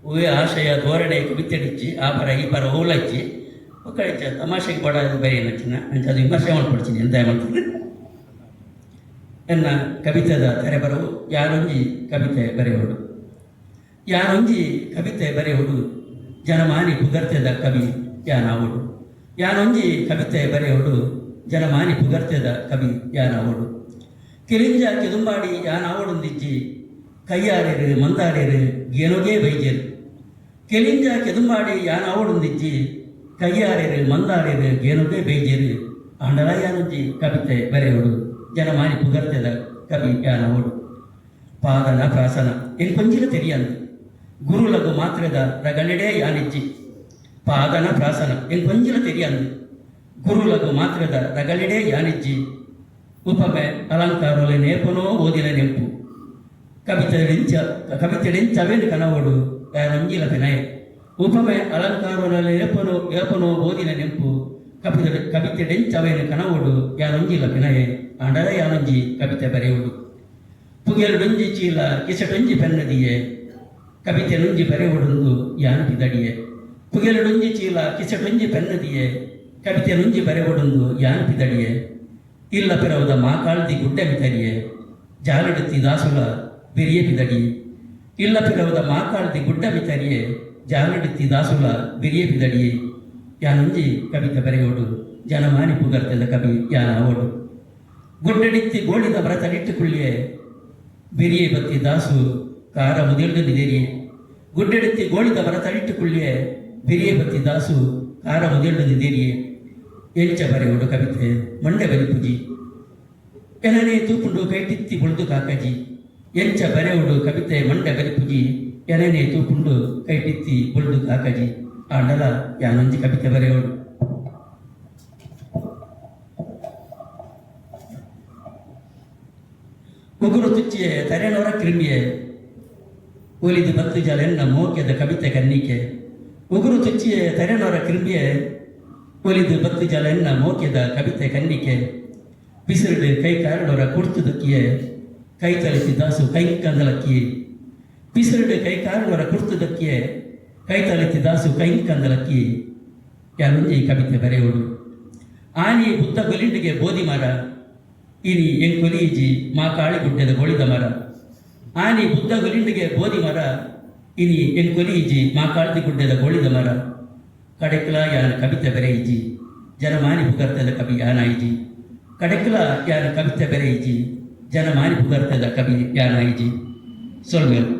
ಊಹೆ ಆಶಯ ಧೋರಣೆ ಬಿತ್ತಡಿಚ್ಚಿ ಆ ಪರ ಈ ಪರ ಊಲಚ್ಚಿ ಒಕ್ಕಳಿಚ್ಚ ತಮಾಷೆಗೆ ಪಡೋದು ಬರೀ ನಚ್ಚಿನ ಅಂಚ ಅದು ವಿಮರ್ಶೆ ಮಾಡ್ಕೊಡ್ತೀನಿ ಎಂತ ಮಾಡ್ತೀನಿ ಎನ್ನ ಕವಿತೆದ ತೆರೆ ಬರವು ಯಾರೊಂಜಿ ಕವಿತೆ ಬರೆಯೋಡು ಯಾರೊಂಜಿ ಕವಿತೆ ಬರೆಯೋಡು ಜನಮಾನಿ ಪುಗರ್ತೆದ ಕವಿ ಯಾನಾವೋಡು ಯಾನೊಂಜಿ ಕವಿತೆ ಬರೆಯೋಡು ಜನಮಾನಿ ಪುಗರ್ತೆದ ಕವಿ ಯಾನಾವೋಡು ಕಿರಿಂಜ ಕೆದುಂಬಾಡಿ ಯಾನಾವೋಡೊಂದಿಜ್ಜಿ ಕೈಯಾರೇರು ಮಂದಾರೇರು ಏನೋಗೇ ಬೈಜೇರು ಕೆಲಿಂಜ ಕೆದುಂಬಾಡಿ ಯಾನಾವೋಡೊಂದಿಜ್ಜಿ ಕೈಯಾರೇರು ಮಂದಾರೇರು ಏನೋಗೇ ಬೈಜೇರು ಆಂಡಲ ಯಾನೊಂಜಿ ಕವಿತೆ ಬರೆಯೋಡು ಜನಮಾನಿ ಪುಗರ್ತೆದ ಕವಿ ಯಾನಾವೋಡು ಪಾದನ ಪ್ರಾಸನ ಎಂಕೊಂಜಿಲ ತೆರಿಯಂದು ಗುರುಲಗು ಮಾತ್ರದ ರಗಳೆಡೆ ಯಾನಿಜ್ಜಿ ಪಾದನ ಪ್ರಾಸನ ಎಂಕೊಂಜಿಲ ತೆರಿಯಂದು ಗುರುಲಗು ಮಾತ್ರದ ರಗಳೆಡೆ ಯಾನಿಜ್ಜಿ ಉಪಮೆ ಅಲಂಕಾರಲೆ ನೇಪನೋ ಓದಿನ ನೆಂಪು ಕವಿತೆಡೆಂಚವೆನು ಕನವೋಡು ಯಾನೊಂಜಿಲ ಪೆನಯ ಉಪಮೆ ಅಲಂಕಾರಲೆ ಏಪನೋ ಓದಿನ ನೆಂಪು ಕವಿತೆಡೆಂಚವೆನು ಕನವೋಡು ಯಾನೊಂಜಿಲ ಪೆನಯ ಆಂಡಲ ಯಾನೊಂಜಿ ಕವಿತೆ ಬರೆಯೋಡು ಪುಗೆಲುಡೊಂಜಿ ಚೀಲ ಕಿಸಟೊಂಜಿ ಪೆನ್ನದಿಯೇ ಕವಿತೆ ನುಂಜಿ ಬರೆಯೋಡೊಂದು ಯಾನಪಿದಡಿಯೇ ಪುಗೆಲುಡೊಂಜಿ ಚೀಲ ಕಿಸಟೊಂಜಿ ಪೆನ್ನದಿಯೇ ಕವಿತೆ ನುಂಜಿ ಬರೆಯೋಡೊಂದು ಯಾನಪಿದಡಿಯೇ ಇಲ್ಲ ಪಿರವದ ಮಾಕಾಳ್ದಿ ಗುಡ್ಡೆ ಮಿತರಿಯೇ ಜಾಲಡುತ್ತಿ ದಾಸುಲ ಬೆರಿಯ ಪಿದಡಿ ಇಲ್ಲ ಪಿರವದ ಮಾಕಾಳ್ದಿ ಗುಡ್ಡ ಮಿತರಿಯೇ ಜಾಲಡುತ್ತಿ ದಾಸುಲ ಬೆರಿಯ ಪಿದಡಿಯೇ ಯಾನೊಂಜಿ ಕವಿತೆ ಬರೆಯೋಡು ಜನಮಾನಿ ಪುಗರ್ತೆದ ಕವಿ ಯಾನಾವೋಡು ಗುಡ್ಡಡಿತ್ತಿ ಗೋಳಿದ ವ್ರತನಿಟ್ಟುಕೊಳ್ಳಿಯೇ ಬೆರಿಯೇ ಬತ್ತಿ ದಾಸು ಕಾರ ಮುದಿಲ್ಡು ನಿದೇರಿಯೇ ಗುಡ್ಡೆಡಿತ್ತಿ ಗೋಳಿದ ವ್ರತನಿಟ್ಟುಕೊಳ್ಳಿಯೇ ಬೆರಿಯೇ ಬತ್ತಿ ದಾಸು ಕಾರ ಮುದಿಲ್ಡು ನಿದೇರಿಯೇ ಎಂಚ ಬರೆಯೋಡು ಕವಿತೆ ಮಂಡೆ ಬರಿಪುಜಿ ಎನನೇ ತೂಪುಂಡು ಕೈಟಿತ್ತಿ ಬುಳ್ದು ಕಾಕಜಿ ಎಂಚ ಬರೆಯೋಡು ಕವಿತೆ ಮಂಡೆ ಬರಿಪುಜಿ ಎನನೇ ತೂಪುಂಡು ಕೈಟಿತ್ತಿ ಬುಳ್ದು ಕಾಕಜಿ ಆಂಡಲ ಯಾನೊಂಜಿ ಕವಿತೆ ಬರೆಯೋಡು ಉಗುರು ತುಚ್ಚಿಯೇ ತರೆನೋರ ಕ್ರಿಮಿಯೇ ಒಲಿದು ಬತ್ತು ಜಲೆನ್ನ ಮೋಕ್ಯದ ಕವಿತೆ ಕನ್ನಿಕೆ ಉಗುರು ತುಚ್ಚಿಯೇ ತರೆನೋರ ಕ್ರಿಮಿಯೇ ಒಲಿದು ಬತ್ತು ಜಲೆನ್ನ ಮೋಕ್ಯದ ಕವಿತೆ ಕನ್ನಿಕೆ ಬಿಸಿರುಡು ಕೈ ಕಾರಣೋರ ಕುರ್ತುದಕ್ಕಿಯೇ ಕೈ ತಳಿಸಿ ದಾಸು ಕೈ ಕಂದಲಕ್ಕಿಯೇ ಬಿಸಿರುಡು ಕೈ ಕಾರಣೋರ ಕುರ್ತುದಕ್ಕಿಯೇ ಕೈ ತಳಿಸಿ ದಾಸು ಕೈ ಕಂದಲಕ್ಕಿಯೇ ಯಾನೊಂಜಿ ಕವಿತೆ ಬರೆಯೋಡು ಆನಿ ಬುದ್ಧ ಗೊಲಿಂಡಿಗೆ ಬೋಧಿ ಮರ ಇನಿ ಎಂಕೊಲೀಜಿ ಮಾ ಕಾಳಿಗುಡ್ಡೆದ ಗೊಳಿದ ಮರ ಆನಿ ಬುದ್ಧ ಗೊಲಿಂಡಿಗೆ ಬೋಧಿ ಮರ ಇನಿ ಎಂಕೊಲೀಜಿ ಮಾ ಕಾಳ್ದಿ ಗುಡ್ಡೆದ ಗೊಳಿದ ಮರ ಕಡೆಕ್ಲ ಯಾನ ಕವಿತೆ ಬರೆಯಿಜಿ ಜನಮಾನಿ ಪುಗರ್ತೆದ ಕವಿ ಯಾನಾಯಿಜಿ ಕಡೆಕ್ಲ ಯಾನ ಕವಿತೆ ಬರೆಯಿಜಿ ಜನಮಾನಿ ಪುಗರ್ತೆದ ಕವಿ ಯಾನಾಯಿಜಿ ಸೊಲ್ಮೇಲು